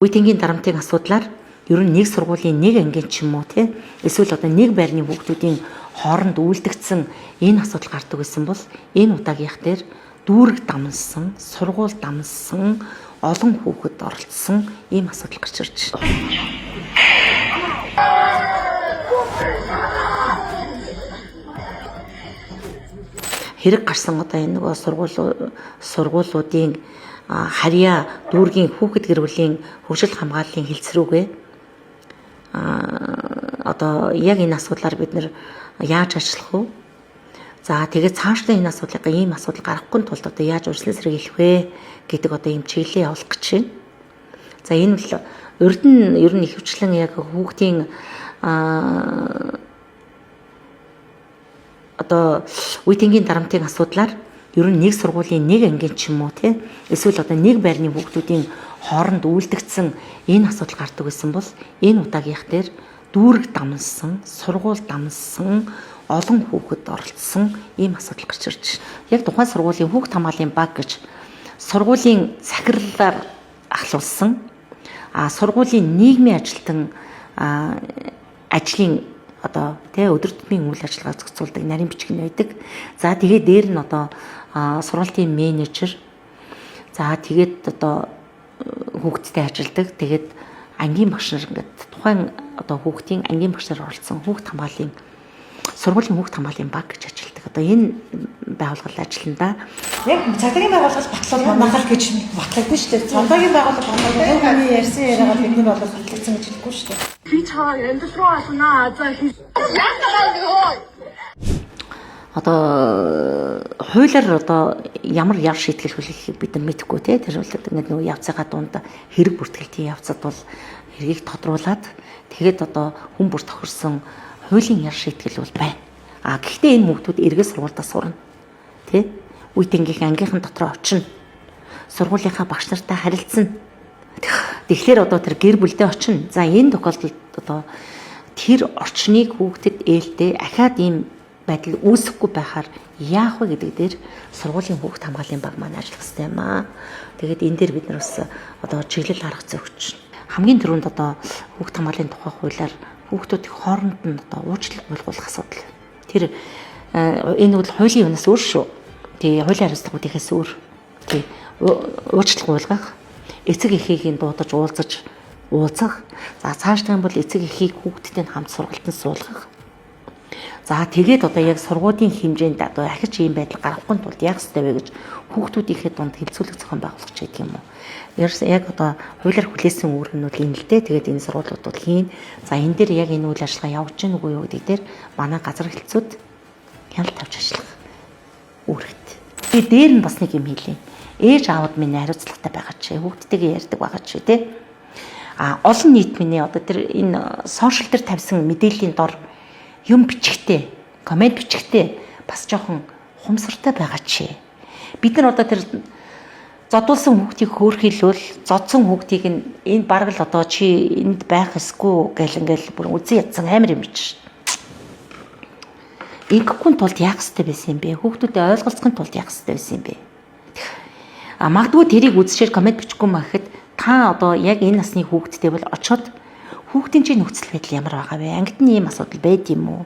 Үеийнгийн дарамтын асуудлаар ер нь нэг сургуулийн нэг ангийн ч юм уу тий эсвэл одоо нэг байрны хүүхдүүдийн хооронд үйлдэгдсэн энэ асуудал гардаг гэсэн бол энэ удаагийнх дээр дүүрэг дамнсан, сургууль дамнсан, олон хүүхэд оролцсон ийм асуудал гарч ирж байна. Хэрэг гарсан одоо энэ нөгөө сургуулиудын харьяа дүүргийн хүүхэд гэр бүлийн хөгжил хамгааллын хэлцрүүгээ одоо яг энэ асуудлаар бид нэр яаж ажиллах вэ? За тэгээд цаашдаа энэ асуудлыг ийм асуудал гарахгүй тулд одоо яаж урьдчилан сэргийлэх вэ гэдэг одоо ийм чиглэлээ явуулах гэж байна. За энэ бол урд нь ер нь ихэвчлэн яг хүүхдийн одоо үеийнгийн дарамтын асуудлаар ер нь нэг сургуулийн нэг ангийн ч юм уу тий эсвэл одоо нэг байрны хүүхдүүдийн хооронд үйлдэгдсэн энэ асуудал гардаг гэсэн бол энэ удаагийнх дээр дүүрэг дамнсан, сургууль дамнсан, олон хүүхэд оролцсон ийм асуудал гарч ирж байна. Яг тухайн сургуулийн хүүхд хамгааллын баг гэж сургуулийн захирлаар ахлуулсан сургуулийн нийгмийн ажилтан ажлын одоо тий өдөр тутмын үйл ажиллагаа зохицуулдаг нарийн бичгэн байдаг. За тэгээд дээр нь одоо сургуулийн менежер. За тэгээд одоо хүүхдтэй ажилдаг. Тэгээд ангийн багш нар ингээд тухайн одоо хүүхдийн ангийн багш нар оролцсон хүүхд хамгааллын сургуулийн хүүхд хамгааллын баг гэж ажилдаг. Одоо энэ байгууллага ажиллана. Яг цагдаагийн байгууллага батлал манахал гэж батлагдсан шүү дээ. Цагдаагийн байгууллага батлал хүний ярьсан яриагаа бид нар бол батлагдсан гэж хэлэхгүй шүү дээ. Би чаа энд рүү алнаа. За одоо хуулиар одоо ямар яр шийтгэл хүлээхийг бид нар мэдэхгүй тий тэр бол ингээд нөгөө явцгаа дунд хэрэг бүртгэлтийн явцад бол хэргийг тодруулаад тэгээд одоо хүн бүр тохирсон хуулийн яр шийтгэл бол байна. Гэхдээ энэ хүүхдүүд эргээд сургуультай сурна. Тий үеийнгийн ангийнхан дотроо очино. Сургуулийнхаа багш нартай харилцана. Тэгэхээр одоо тэр гэр бүлдээ очино. За энэ тохиолдолд одоо тэр орчныг хүүхдэд ээлдээ ахаад ийм байдал үүсэхгүй байхаар яах вэ гэдэг дээр сургуулийн хүүхд хамгааллын баг маань ажиллах хэрэгтэй юм аа. Тэгээд энэ дээр бид нар бас одоо чиглэл арга зүй өгч байна. Хамгийн түрүүнд одоо хүүхд хамгааллын тухай хуулиар хүүхдүүдийн хооронд нь одоо уучлал гуйлгуулах асуудал. Тэр энэ бол хуулийн юмнаас өөр шүү. Тэгээ хуулийн хариуцлагуудынхаас өөр. Тий уучлал гуйлгах, эцэг эхийг дуудаж уулзаж уулзах. За цаашдаа юм бол эцэг эхийг хүүхдтэй хамт сургалтанд суулгах. За тэгээд одоо яг сургуулийн хэмжээнд одоо ахиж ийм байдал гарахгүй тулд яах ёстой вэ гэж хүүхдүүдийнхээ дунд хилцүүлэг зохион байгуулах ч гэдэг юм уу. Яг одоо хуулиар хүлээсэн үүрэг нь энэ л дээ. Тэгээд энэ сургуулиуд бол хийн. За энэ дээр яг энэ үйл ажиллагаа явж гин үгүй юу гэдэг дээр манай газар хэлтсүүд хяналт тавьж ажиллах үүрэгтэй. Тэгээд дээр нь бас нэг юм хэлье. Ээж аавд минь хариуцлагатай байгаа ч хүүхдтэйгээ ярьдаг байгаа ч тий. Олон нийт миний одоо тэр энэ сошиал дээр тавьсан мэдээллийн дор юм бичгтээ, комент бичгтээ бас жоохон хумсартай байгаа чи. Бид нар одоо тэр зодуулсан хүүхдийг хөөрхийлвэл зодсон хүүхдийг энэ бараг л одоо чи энд байх эсгүй гэл ингээл бүр үзэн ядсан амар юм биш. Ингэхгүй тулд яах ёстой байсан юм бэ? Хүүхдүүдэд ойлголцохын тулд яах ёстой байсан юм бэ? Магадгүй тэрийг үзчихээр комент бичихгүй мэхэд та одоо яг энэ насны хүүхдтэй бол очоод хүүхдийн чинь нөхцөл байдал ямар байгаа вэ? Ангид нь ийм асуудал байд юм уу?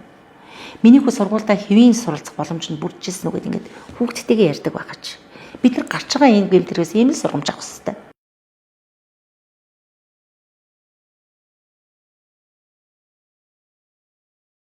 Миний хүү сургуультай хэвийн суралцах боломж нь бүрдчихсэн үгээд ингээд хүүхдтэйгээ ярьдаг байгаа ч. Бид нар гарч байгаа энэ гэмтрээс ийм л сургамж авах хэрэгтэй.